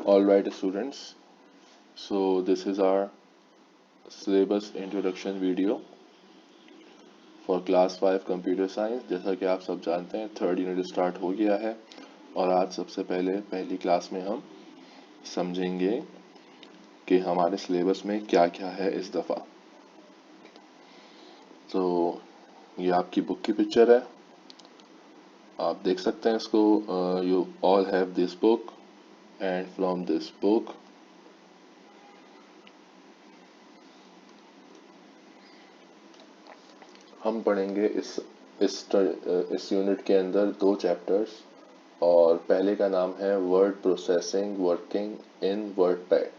All right, students. So this is our syllabus introduction video for class 5 computer science. जैसा कि आप सब जानते हैं, थर्ड यूनिट स्टार्ट हो गया है और आज सबसे पहले पहली क्लास में हम समझेंगे कि हमारे सिलेबस में क्या क्या है इस दफ़ा। तो ये आपकी बुक की पिक्चर है, आप देख सकते हैं इसको। You all have this book and from this book हम पढ़ेंगे इस यूनिट के अंदर दो चैप्टर्स। और पहले का नाम है word processing working in word pad.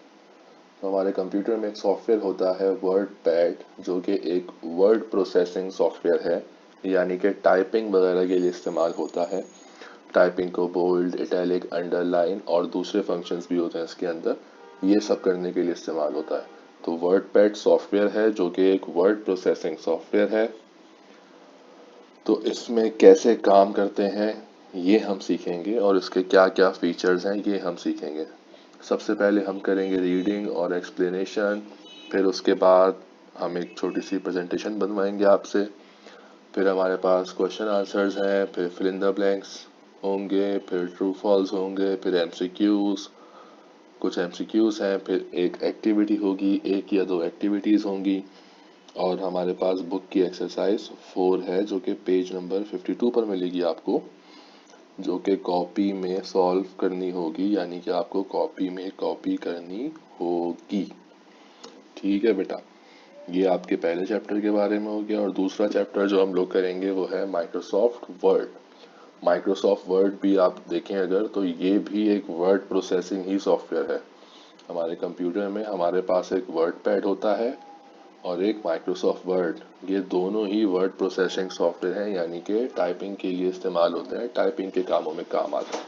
तो हमारे कंप्यूटर में एक सॉफ्टवेयर होता है वर्ड पैड, जो कि एक वर्ड प्रोसेसिंग सॉफ्टवेयर है, यानी कि टाइपिंग वगैरह के लिए इस्तेमाल होता है। टाइपिंग को बोल्ड, इटैलिक, अंडरलाइन और दूसरे फंक्शंस भी होते हैं इसके अंदर, ये सब करने के लिए इस्तेमाल होता है। तो वर्ड पैड सॉफ्टवेयर है जो कि एक वर्ड प्रोसेसिंग सॉफ्टवेयर है। तो इसमें कैसे काम करते हैं ये हम सीखेंगे और इसके क्या क्या फीचर्स हैं ये हम सीखेंगे। सबसे पहले हम करेंगे रीडिंग और एक्सप्लेनेशन, फिर उसके बाद हम एक छोटी सी प्रेजेंटेशन बनवाएंगे आपसे, फिर हमारे पास क्वेश्चन आंसर्स हैं, फिर फिल इन द ब्लैंक्स होंगे, फिर ट्रू फॉल्स होंगे, फिर एमसीक्यूज, कुछ एमसीक्यूज हैं, फिर एक एक्टिविटी होगी, एक या दो एक्टिविटीज़ होंगी। और हमारे पास बुक की एक्सरसाइज 4 है जो कि पेज नंबर 52 पर मिलेगी आपको, जो कि कॉपी में सॉल्व करनी होगी, यानी कि आपको कॉपी में कॉपी करनी होगी। ठीक है बेटा, ये आपके पहले चैप्टर के बारे में हो गया। और दूसरा चैप्टर जो हम लोग करेंगे वो है माइक्रोसॉफ्ट वर्ड। माइक्रोसॉफ्ट वर्ड भी आप देखें अगर, तो ये भी एक वर्ड प्रोसेसिंग ही सॉफ्टवेयर है। हमारे कंप्यूटर में हमारे पास एक वर्ड पैड होता है और एक माइक्रोसॉफ्ट वर्ड, ये दोनों ही वर्ड प्रोसेसिंग सॉफ्टवेयर हैं, यानी कि टाइपिंग के लिए इस्तेमाल होते हैं, टाइपिंग के कामों में काम आते हैं।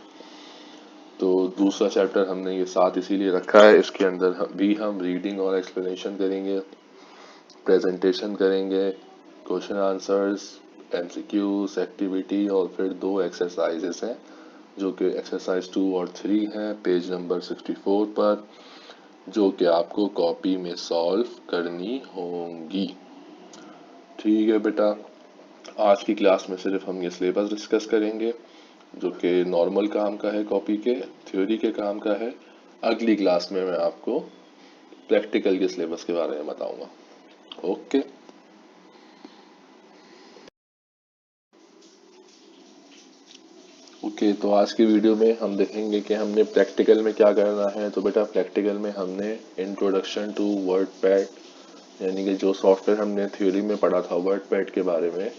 तो दूसरा चैप्टर हमने ये साथ इसीलिए रखा है, इसके अंदर भी हम रीडिंग और एक्सप्लेनेशन करेंगे, प्रेजेंटेशन करेंगे, क्वेश्चन आंसर्स, एमसीक्यूज, एक्टिविटी और फिर दो एक्सरसाइजेस हैं जो कि एक्सरसाइज 2 और 3 हैं पेज नंबर 64 पर, जो कि आपको कॉपी में सॉल्व करनी होंगी। ठीक है बेटा, आज की क्लास में सिर्फ हम ये सिलेबस डिस्कस करेंगे जो कि नॉर्मल काम का है, कॉपी के थ्योरी के काम का है। अगली क्लास में मैं आपको प्रैक्टिकल के सिलेबस के बारे में बताऊंगा। ओके। ओके, तो आज की वीडियो में हम देखेंगे कि हमने प्रैक्टिकल में क्या करना है। तो बेटा प्रैक्टिकल में हमने इंट्रोडक्शन टू वर्ड पैड, यानी कि जो सॉफ्टवेयर हमने थ्योरी में पढ़ा था वर्ड पैड के बारे में,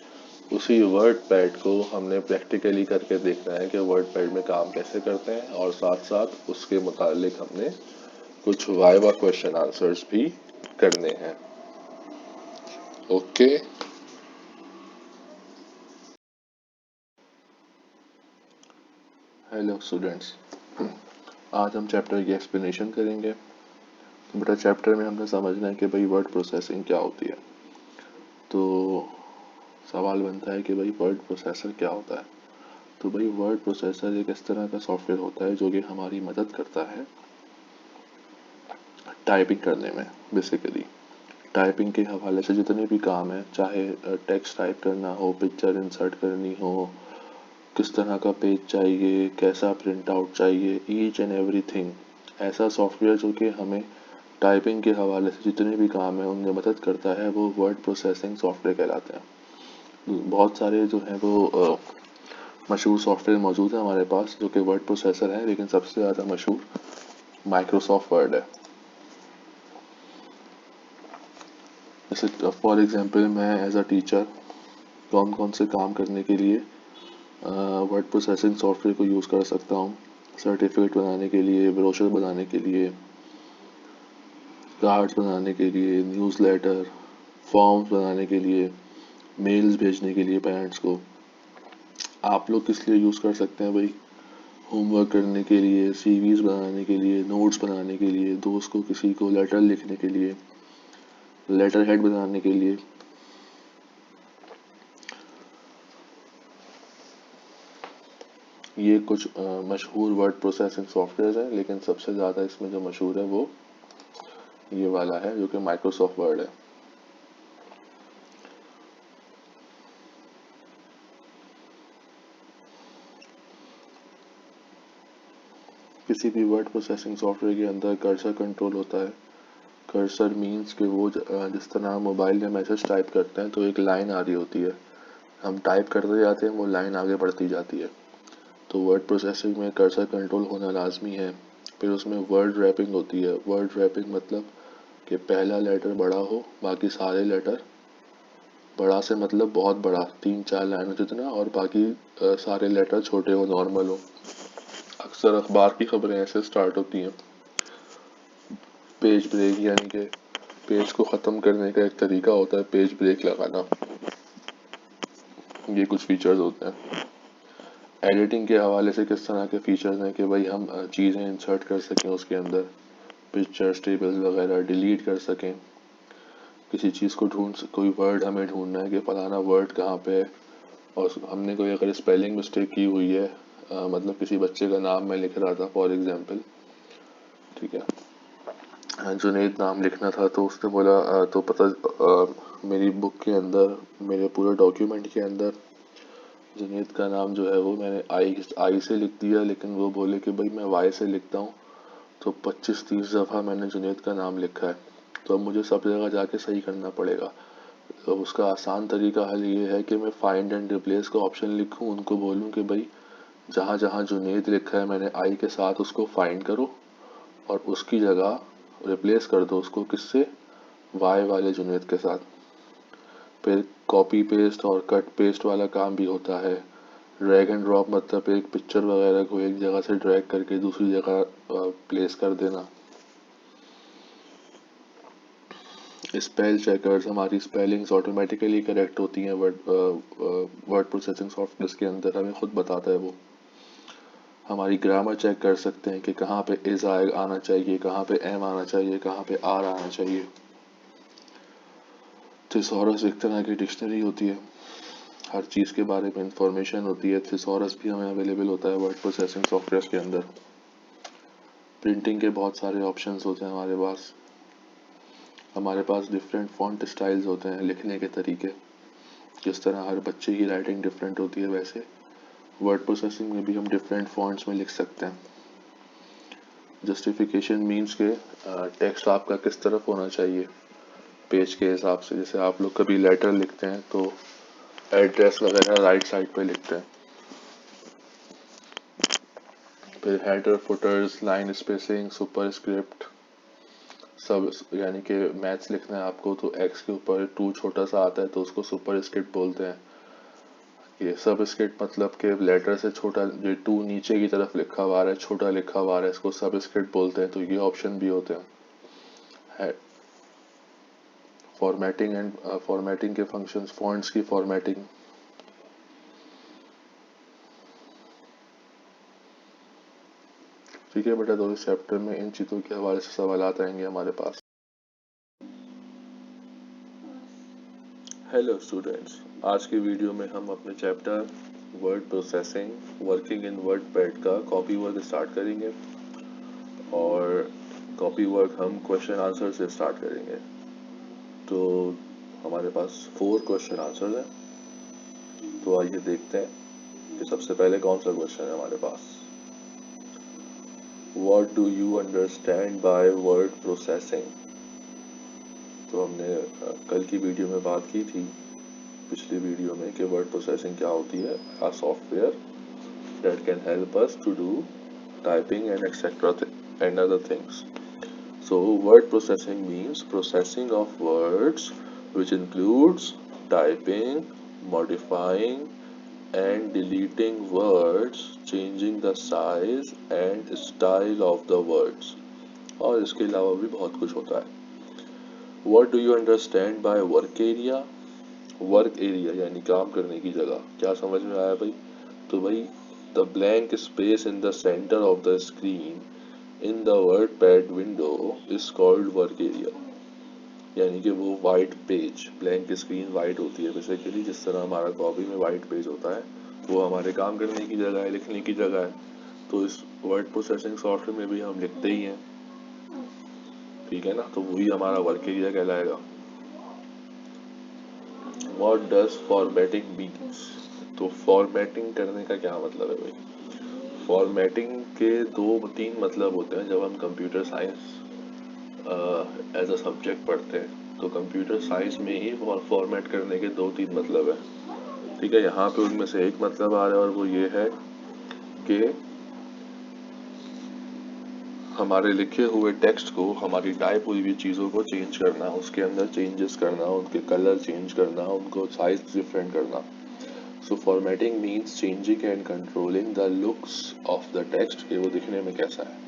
उसी वर्ड पैड को हमने प्रैक्टिकली करके देखना है कि वर्ड पैड में काम कैसे करते हैं, और साथ साथ उसके मुतालिक हमने कुछ वाइवा क्वेश्चन आंसर्स भी करने हैं। ओके। हेलो स्टूडेंट्स, आज हम चैप्टर की एक्सप्लेनेशन करेंगे। तो बेटा चैप्टर में हमने समझना है कि भाई वर्ड प्रोसेसिंग क्या होती है। तो सवाल बनता है कि भाई वर्ड प्रोसेसर क्या होता है। तो भाई वर्ड प्रोसेसर एक इस तरह का सॉफ्टवेयर होता है जो कि हमारी मदद करता है टाइपिंग करने में। बेसिकली टाइपिंग के हवाले से जितने भी काम है, चाहे टेक्स्ट टाइप करना हो, पिक्चर इंसर्ट करनी हो, किस तरह का पेज चाहिए, कैसा प्रिंट आउट चाहिए, ईच एंड एवरीथिंग, ऐसा सॉफ्टवेयर जो कि हमें टाइपिंग के हवाले से जितने भी काम है उनमें मदद करता है, वो वर्ड प्रोसेसिंग सॉफ्टवेयर कहलाते हैं। बहुत सारे जो हैं वो मशहूर सॉफ्टवेयर मौजूद है हमारे पास जो कि वर्ड प्रोसेसर है, लेकिन सबसे ज़्यादा मशहूर माइक्रोसॉफ्ट वर्ड है। जैसे फॉर एग्जांपल मैं एज अ टीचर कौन कौन से काम करने के लिए वर्ड प्रोसेसिंग सॉफ्टवेयर को यूज़ कर सकता हूँ। सर्टिफिकेट बनाने के लिए, ब्रोशर बनाने के लिए, कार्ड्स बनाने के लिए, न्यूज़लेटर, फॉर्म्स बनाने के लिए, मेल्स भेजने के लिए पेरेंट्स को। आप लोग किस लिए यूज़ कर सकते हैं भाई? होमवर्क करने के लिए, सीवीज बनाने के लिए, नोट्स बनाने के लिए, दोस्त को किसी को लेटर लिखने के लिए, लेटर हेड बनाने के लिए। ये कुछ मशहूर वर्ड प्रोसेसिंग सॉफ्टवेयर हैं, लेकिन सबसे ज़्यादा इसमें जो मशहूर है वो ये वाला है जो कि माइक्रोसॉफ्ट वर्ड है। किसी भी वर्ड प्रोसेसिंग सॉफ्टवेयर के अंदर कर्सर कंट्रोल होता है। कर्सर मीन्स कि वो जिस तरह हम मोबाइल में मैसेज टाइप करते हैं तो एक लाइन आ रही होती है, हम टाइप करते जाते हैं, वो लाइन आगे बढ़ती जाती है। तो वर्ड प्रोसेसिंग में कर्सर कंट्रोल होना लाजमी है। फिर उसमें वर्ड रैपिंग होती है। वर्ड रैपिंग मतलब कि पहला लेटर बड़ा हो, बाकी सारे लेटर, बड़ा से मतलब बहुत बड़ा, 3-4 लाइनों जितना, और बाकी सारे लेटर छोटे हो, नॉर्मल हो। अक्सर अखबार की खबरें ऐसे स्टार्ट होती हैं। पेज ब्रेक यानी कि पेज को ख़त्म करने का एक तरीका होता है पेज ब्रेक लगाना। ये कुछ फीचर्स होते हैं। एडिटिंग के हवाले से किस तरह के फीचर्स हैं कि भाई हम चीज़ें इंसर्ट कर सकें उसके अंदर, पिक्चर्स, टेबल्स वगैरह डिलीट कर सकें। किसी चीज़ को कोई वर्ड हमें ढूंढना है कि फलाना वर्ड कहाँ पे है, और हमने कोई अगर स्पेलिंग मिस्टेक की हुई है, मतलब किसी बच्चे का नाम मैं लिख रहा था फॉर एग्जांपल, ठीक है, जुनैद नाम लिखना था, तो उसने बोला तो पता मेरी बुक के अंदर, मेरे पूरे डॉक्यूमेंट के अंदर जुनैद का नाम जो है वो मैंने आई से लिख दिया, लेकिन वो बोले कि भाई मैं वाई से लिखता हूँ। तो 25-30 दफ़ा मैंने जुनैद का नाम लिखा है, तो अब मुझे सब जगह जाके सही करना पड़ेगा। तो उसका आसान तरीका हल ये है कि मैं फाइंड एंड रिप्लेस का ऑप्शन लिखूँ, उनको बोलूँ कि भाई जहाँ जहाँ जुनैद लिखा है मैंने आई के साथ उसको फाइंड करो, और उसकी जगह रिप्लेस कर दो उसको किससे, वाई वाले जुनैद के साथ। फिर कॉपी पेस्ट और कट पेस्ट वाला काम भी होता है। ड्रैग एंड ड्रॉप मतलब एक पिक्चर वगैरह को एक जगह से ड्रैग करके दूसरी जगह प्लेस कर देना। स्पेल चेकर्स, हमारी स्पेलिंग्स ऑटोमेटिकली करेक्ट होती हैं वर्ड प्रोसेसिंग सॉफ्टवेयर के अंदर, हमें खुद बताता है वो। हमारी ग्रामर चेक कर सकते हैं कि कहाँ पे इज आना चाहिए, कहाँ पे एम आना चाहिए, कहाँ पे आर आना चाहिए। थिसॉरस एक तरह की डिक्शनरी होती है, हर चीज़ के बारे में इंफॉर्मेशन होती है। थिसॉरस भी हमें अवेलेबल होता है वर्ड प्रोसेसिंग सॉफ्टवेयर के अंदर। प्रिंटिंग के बहुत सारे ऑप्शंस होते हैं हमारे पास। हमारे पास डिफरेंट फॉन्ट स्टाइल्स होते हैं, लिखने के तरीके। जिस तरह हर बच्चे की राइटिंग डिफरेंट होती है, वैसे वर्ड प्रोसेसिंग में भी हम डिफरेंट फॉन्ट्स में लिख सकते हैं। जस्टिफिकेशन मीन्स के टेक्स्ट आपका किस तरफ होना चाहिए पेज के हिसाब से। जैसे आप लोग कभी लेटर लिखते हैं तो एड्रेस वगैरह राइट साइड पे लिखते हैं। फिर header, putters, line spacing, superscript, सब, यानी कि मैथ्स लिखना है आपको तो एक्स के ऊपर 2 छोटा सा आता है तो उसको सुपरस्क्रिप्ट बोलते हैं। ये सबस्क्रिप्ट मतलब कि लेटर से छोटा, जो 2 नीचे की तरफ लिखा हुआ है, छोटा लिखा हुआ है, इसको सबस्क्रिप्ट बोलते हैं। तो ये ऑप्शन भी होते हैं। फॉर्मेटिंग के फंक्शंस, फॉन्ट्स की फॉर्मेटिंग। ठीक है बेटा, तो इस चैप्टर में इन चीज़ों के हवाले से सवालात आएंगे हमारे पास। हेलो स्टूडेंट्स, आज की वीडियो में हम अपने chapter word processing working in word pad का कॉपी वर्क स्टार्ट करेंगे, और कॉपी वर्क हम क्वेश्चन आंसर से स्टार्ट करेंगे। तो हमारे पास 4 क्वेश्चन आंसर हैं, तो आइए देखते हैं कि सबसे पहले कौन सा क्वेश्चन है हमारे पास। What do you understand by word processing? तो हमने कल की वीडियो में बात की थी, पिछली वीडियो में, कि वर्ड प्रोसेसिंग क्या होती है। a software that can help us to do typing and etc. and other things. So word processing means processing of words, which includes typing, modifying and deleting words, changing the size and style of the words, और इसके अलावा भी बहुत कुछ होता है। What do you understand by work area? Work area यानी काम करने की जगह, क्या समझ में आया भाई? तो भाई the blank space in the centre of the screen in the word pad window is called work area. यानी कि वो white page, blank screen white होती है बेसिकली, जिस तरह हमारा कॉपी में वाइट पेज होता है, वो हमारे काम करने की जगह है, लिखने की जगह है। तो इस वर्ड प्रोसेसिंग सॉफ्टवेयर में भी हम लिखते ही हैं, ठीक है ना, तो वही हमारा वर्क एरिया कहलाएगा। What does formatting means? तो फॉर्मेटिंग करने का क्या मतलब है भाई? फॉर्मेटिंग के दो तीन मतलब होते हैं जब हम computer science as a subject पढ़ते हैं। तो कंप्यूटर साइंस में ही फॉर्मेट करने के दो तीन मतलब है, ठीक है। यहाँ पे उनमें से एक मतलब आ रहा है और वो ये है कि हमारे लिखे हुए टेक्स्ट को, हमारी टाइप हुई हुई चीज़ों को चेंज करना, उसके अंदर चेंजेस करना, उनके कलर चेंज करना, उनको साइज डिफरेंट करना। So formatting means changing and controlling the looks of the text, कि वो दिखने में कैसा है।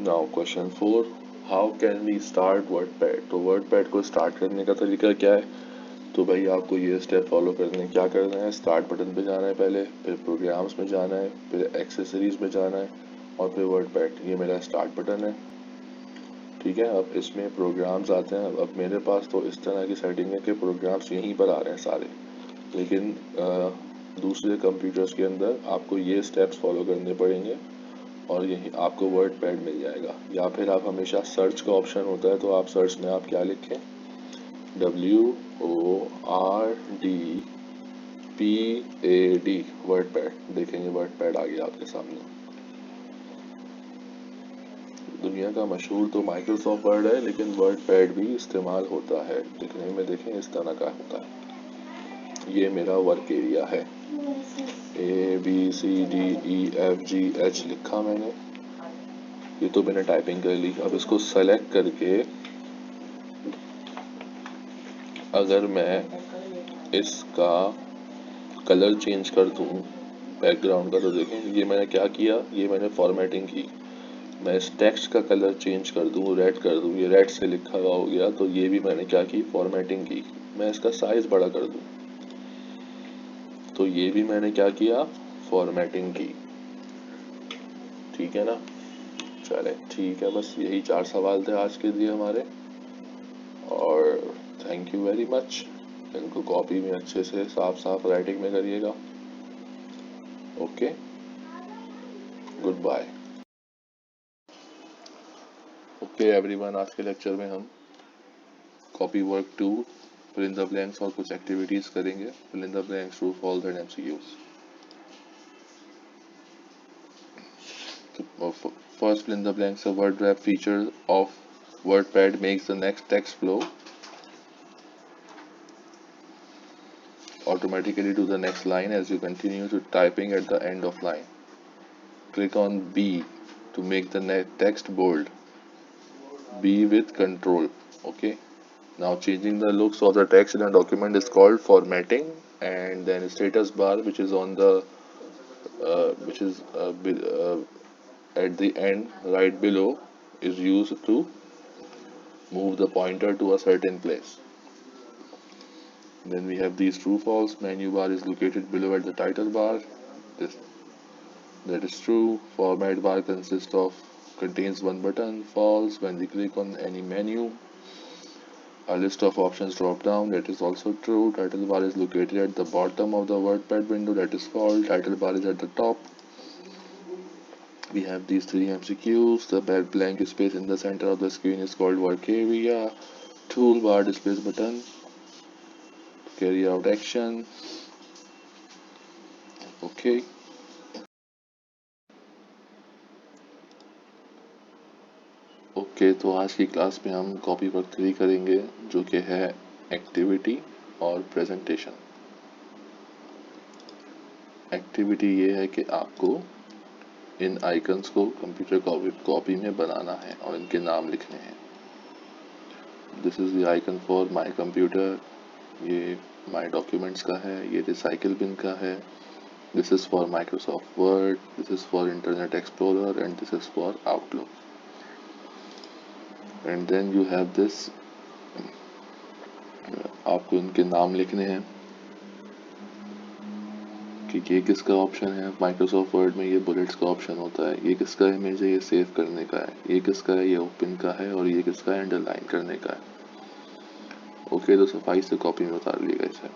Now question 4, how can we start WordPad? तो वर्डपैड को स्टार्ट करने का तरीका क्या है? तो भाई आपको ये स्टेप फॉलो करने क्या करना है, स्टार्ट बटन पे जाना है पहले, फिर प्रोग्राम्स में जाना है, फिर एक्सेसरीज में जाना है, और फिर वर्डपैड। ये मेरा स्टार्ट बटन है, ठीक है। अब इसमें प्रोग्राम्स आते हैं। अब मेरे पास तो इस तरह की सेटिंग है कि प्रोग्राम्स यहीं पर आ रहे हैं सारे, लेकिन दूसरे कंप्यूटर्स के अंदर आपको ये स्टेप्स फॉलो करने पड़ेंगे और यही आपको वर्ड पैड मिल जाएगा। या फिर आप हमेशा सर्च का ऑप्शन होता है, तो आप सर्च में आप क्या लिखें, WORDPAD, वर्ड पैड, देखेंगे वर्ड पैड आ गया आपके सामने। दुनिया का मशहूर तो माइक्रोसॉफ्ट वर्ड है, लेकिन वर्ड पैड भी इस्तेमाल होता है, दिखने में देखें इस तरह का होता है। ये मेरा वर्क एरिया है, ABCDEFGH लिखा मैंने, ये तो मैंने टाइपिंग कर ली। अब इसको सेलेक्ट करके अगर मैं इसका कलर चेंज कर दूं बैकग्राउंड का, तो देखें ये मैंने क्या किया, ये मैंने फॉर्मेटिंग की। मैं इस टेक्स्ट का कलर चेंज कर दूं, रेड कर दूं, ये रेड से लिखा हुआ हो गया, तो ये भी मैंने क्या की, फॉर्मेटिंग की। मैं इसका साइज बड़ा कर दूं, तो ये भी मैंने क्या किया, फॉर्मेटिंग की, ठीक है ना। चले ठीक है, बस यही 4 सवाल थे आज के लिए हमारे, और थैंक यू वेरी मच। इनको कॉपी में अच्छे से साफ साफ राइटिंग में करिएगा। Okay, good bye. Okay everyone, आज के लेक्चर में हम copy work 2 fill in the blanks और कुछ एक्टिविटीज करेंगे। Fill in the blanks, true false and MCQs. First, fill in the blanks. A word wrap feature of WordPad makes the next text flow automatically to the next line as you continue to typing at the end of line. Click on B to make the text bold. B with control. Okay. Now changing the looks of the text in a document is called formatting, and then status bar, which is on the which is at the end right below, is used to move the pointer to a certain place. Then we have these true false. Menu bar is located below at the title bar. This, that is true. Format bar contains one button. False. When we click on any menu, a list of options drop down. That is also true. Title bar is located at the bottom of the WordPad window. That is false. Title bar is at the top. We have these 3 MCQs. The blank space in the center of the screen is called work area. Toolbar displays button. Carry out action. Okay. Okay तो आज की class में हम copy work 3 करेंगे, जो कि है activity और प्रेजेंटेशन। एक्टिविटी ये है कि आपको इन आइकन्स को कंप्यूटर कॉपी में बनाना है और इनके नाम लिखने हैं। This is the icon for my computer, ये माय डॉक्यूमेंट्स का है, ये रिसाइकिल बिन का है, this is for Microsoft Word, this is for Internet Explorer and this is for Outlook. And then you have this, आपको इनके नाम लिखने हैं। कि ये किसका ऑप्शन है माइक्रोसॉफ्ट वर्ड में, ये बुलेट्स का ऑप्शन होता है, ये किसका इमेज है, ये सेव करने का है, ये किसका है, ये ओपन का है, और ये किसका है, अंडरलाइन करने का है। ओके, तो सफाई से कॉपी में उतार लिएगा इसे।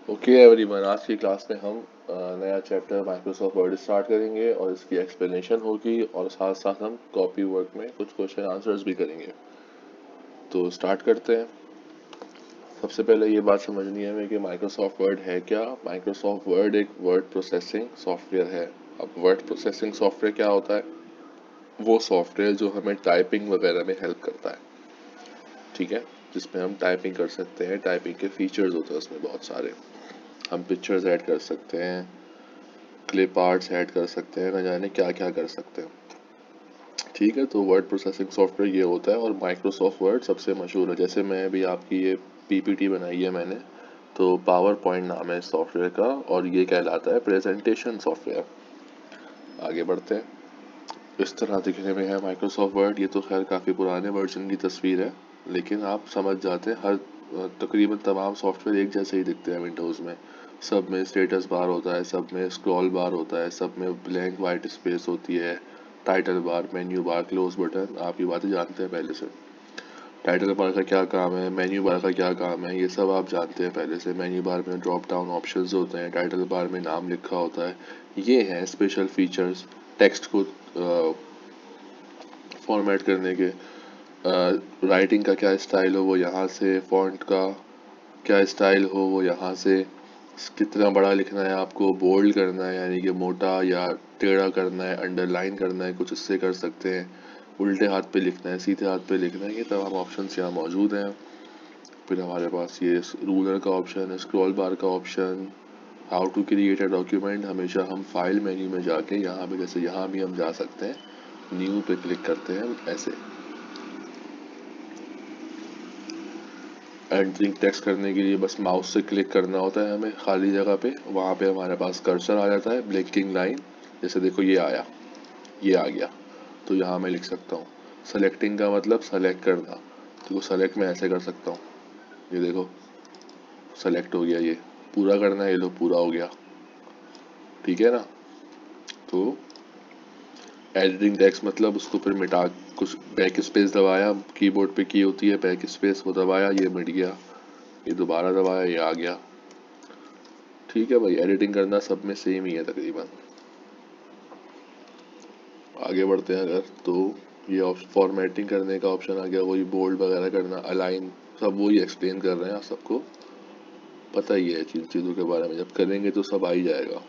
ओके एवरीवन, आज की क्लास में हम नया चैप्टर माइक्रोसॉफ्ट वर्ड स्टार्ट करेंगे और इसकी एक्सप्लेनेशन होगी, और साथ साथ हम कॉपी वर्क में कुछ क्वेश्चन आंसर्स भी करेंगे। तो स्टार्ट करते हैं। सबसे पहले ये बात समझनी है हमें कि माइक्रोसॉफ्ट वर्ड है क्या। माइक्रोसॉफ्ट वर्ड एक वर्ड प्रोसेसिंग सॉफ्टवेयर है। अब वर्ड प्रोसेसिंग सॉफ्टवेयर क्या होता है? वो सॉफ्टवेयर जो हमें टाइपिंग वगैरह में हेल्प करता है, ठीक है, जिसमें हम टाइपिंग कर सकते हैं। टाइपिंग के फीचर्स होते हैं उसमें बहुत सारे। हम पिक्चर्स ऐड कर सकते हैं, क्लिप आर्ट्स ऐड कर सकते हैं, न जाने क्या क्या कर सकते हैं, ठीक है। तो वर्ड प्रोसेसिंग सॉफ्टवेयर ये होता है, और माइक्रोसॉफ्ट वर्ड सबसे मशहूर है। जैसे मैं भी आपकी ये पीपीटी बनाई है मैंने, तो पावर पॉइंट नाम है इस सॉफ्टवेयर का, और ये कहलाता है प्रेजेंटेशन सॉफ्टवेयर। आगे बढ़ते हैं। इस तरह दिखने में है माइक्रोसॉफ्ट वर्ड। ये तो खैर काफ़ी पुराने वर्जन की तस्वीर है, लेकिन आप समझ जाते हैं हर तकरीबन तमाम सॉफ्टवेयर एक जैसे ही दिखते हैं विंडोज़ में। सब में स्टेटस बार होता है, सब में स्क्रॉल बार होता है, सब में ब्लैंक वाइट स्पेस होती है, title bar, menu bar, close button. आप ये बातें जानते हैं पहले से। टाइटल बार का क्या काम है, मेन्यू बार का क्या काम है, ये सब आप जानते हैं पहले से। मेन्यू बार में ड्रॉप डाउन ऑप्शंस होते हैं, टाइटल बार में नाम लिखा होता है। ये हैं स्पेशल फीचर्स टेक्स्ट को फॉर्मेट करने के। राइटिंग का क्या स्टाइल हो वो यहाँ से, फॉन्ट का क्या स्टाइल हो वो यहाँ से, कितना बड़ा लिखना है आपको, बोल्ड करना है यानी कि मोटा या टेढ़ा करना है, अंडरलाइन करना है, कुछ इससे कर सकते हैं। उल्टे हाथ पे लिखना है, सीधे हाथ पे लिखना है, ये तमाम ऑप्शंस यहाँ मौजूद हैं। फिर हमारे पास ये रूलर का ऑप्शन है, स्क्रॉल बार का option, how to create a document. हमेशा हम फाइल मेन्यू में जाके यहाँ पे, जैसे यहाँ भी हम जा सकते हैं, न्यू पे क्लिक करते हैं ऐसे। एंटरिंग टेक्स्ट करने के लिए बस माउस से क्लिक करना होता है हमें खाली जगह पे, वहाँ पे हमारे पास कर्सर आ जाता है, ब्लिंकिंग लाइन। जैसे देखो ये आया, ये आ गया, तो यहाँ मैं लिख सकता हूँ। सेलेक्टिंग का मतलब सेलेक्ट करना, तो सेलेक्ट मैं ऐसे कर सकता हूँ, ये देखो सेलेक्ट हो गया। ये पूरा करना है, ये लो पूरा हो गया, ठीक है ना। तो एडिटिंग टेक्स्ट मतलब उसको फिर मिटा, कुछ बैक स्पेस दबाया, कीबोर्ड पे की होती है बैक स्पेस, वो दबाया, ये मिट गया, ये दोबारा दबाया, ये आ गया, ठीक है भाई। एडिटिंग करना सब में सेम ही है तकरीबन। आगे बढ़ते हैं अगर, तो ये फॉर्मेटिंग करने का ऑप्शन आ गया, वही बोल्ड वगैरह करना, अलाइन, सब वही एक्सप्लेन कर रहे हैं, आप सबको पता ही है चीज़ों के बारे में, जब करेंगे तो सब आ ही जाएगा,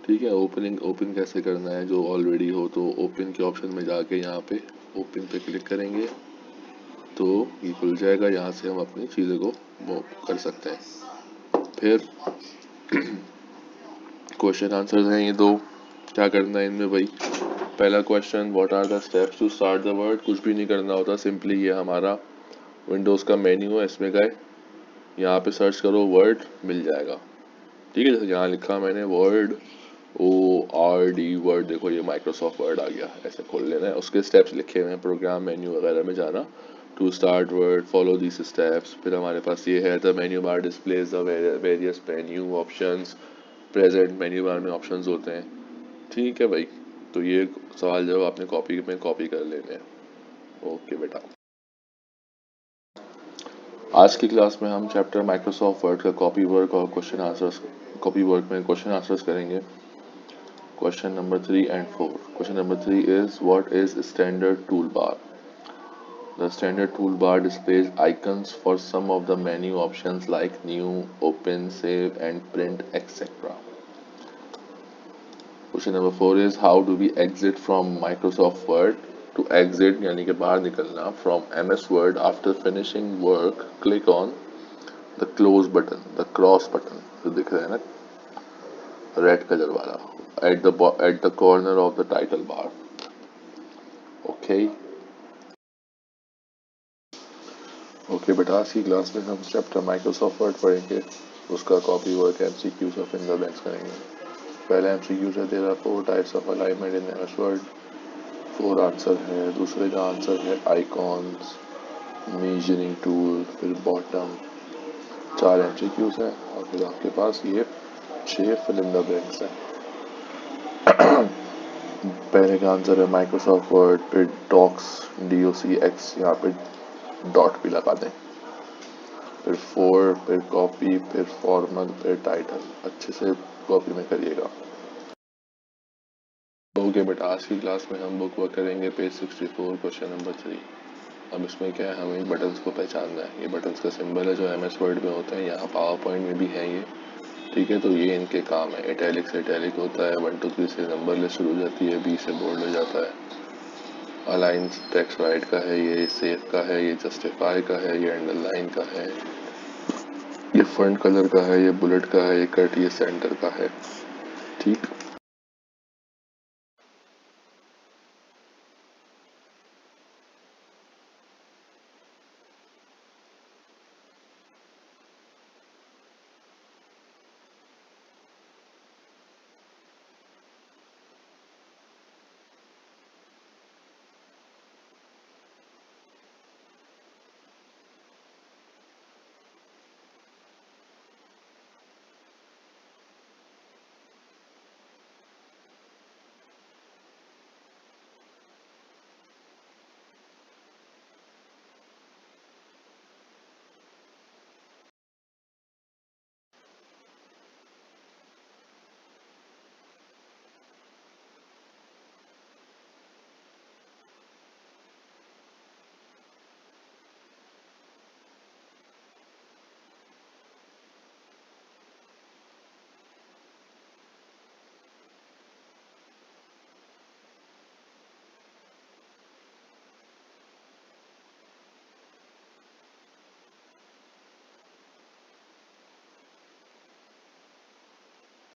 ठीक है। ओपनिंग, ओपन कैसे करना है जो ऑलरेडी हो, तो ओपन के ऑप्शन में जाके यहाँ पे ओपन पे क्लिक करेंगे तो ये खुल जाएगा। यहाँ से हम अपनी चीज़ों को मूव कर सकते हैं। फिर क्वेश्चन आंसर्स हैं ये दो। क्या करना है इनमें भाई? पहला question, what are the steps to start the Word. कुछ भी नहीं करना होता, सिंपली ये हमारा विंडोज़ का मेन्यू है, इसमें गए, यहाँ पे सर्च करो वर्ड, मिल जाएगा, ठीक है। जैसे यहाँ लिखा मैंने वर्ड, ORD वर्ड, देखो ये माइक्रोसॉफ्ट वर्ड आ गया, ऐसे खोल लेना है। उसके स्टेप्स लिखे हुए हैं, प्रोग्राम मेन्यू वगैरह में जाना, to start Word follow this steps. फिर हमारे पास ये है, the menu bar displays the various menu options, present menu bar में ऑप्शंस होते हैं, ठीक है भाई। तो ये सवाल जब आपने कॉपी में कॉपी कर लेने हैं। ओके बेटा, आज की क्लास में हम चैप्टर माइक्रोसॉफ्ट वर्ड का कॉपी वर्क और क्वेश्चन आंसर्स, कॉपी वर्क में क्वेश्चन आंसर्स करेंगे। Question number 3 and 4. Question number 3 is, what is standard toolbar? The standard toolbar displays icons for some of the menu options like new, open, save and print, etc. Question number 4 is, how do we exit from Microsoft Word? To exit यानी कि बाहर निकलना from MS Word after finishing work, click on the close button, the cross button जो दिख रहा है ना red colour वाला, at the corner of the title bar. Okay. Okay बेटा, आज की क्लास में हम चैप्टर माइक्रोसॉफ्ट वर्ड पढ़ेंगे, उसका कॉपी वर्क MCQs और फिंगर बैंक्स करेंगे। पहले MCQ से दे रहा 4 types of alignment in MS word, 4 answer है। दूसरे का आंसर है आइकॉन्स, मेजरिंग टूल, फिर बॉटम, 4 MCQs हैं और फिर आपके पास ये 6 फिल इन द ब्लैंक्स हैं। पहले का आंसर है माइक्रोसॉफ्ट वर्ड, फिर डॉक्स DOCX, यहाँ पे डॉट भी लगा दें, फिर फोर, फिर कॉपी, फिर फॉर्मल, फिर टाइटल। अच्छे से कॉपी में करिएगा। ओके बेटा, आज की क्लास में हम बुक वर्क करेंगे पेज 64 क्वेश्चन नंबर 3। अब इसमें क्या है, हमें बटन्स को पहचानना है। ये बटन्स का सिंबल है जो MS वर्ड में होता है, यहाँ पावर पॉइंट में भी है ये, ठीक है। तो ये इनके काम है। इटैलिक से इटैलिक होता है, 1 2 3 से नंबर लिस्ट शुरू हो जाती है, B से बोल्ड हो जाता है। अलाइन टेक्स्ट राइट का है, ये सेव का है, ये जस्टिफाई का है, ये अंडरलाइन का है, ये फ्रंट कलर का है, ये बुलेट का है, ये कट, ये सेंटर का है, ठीक।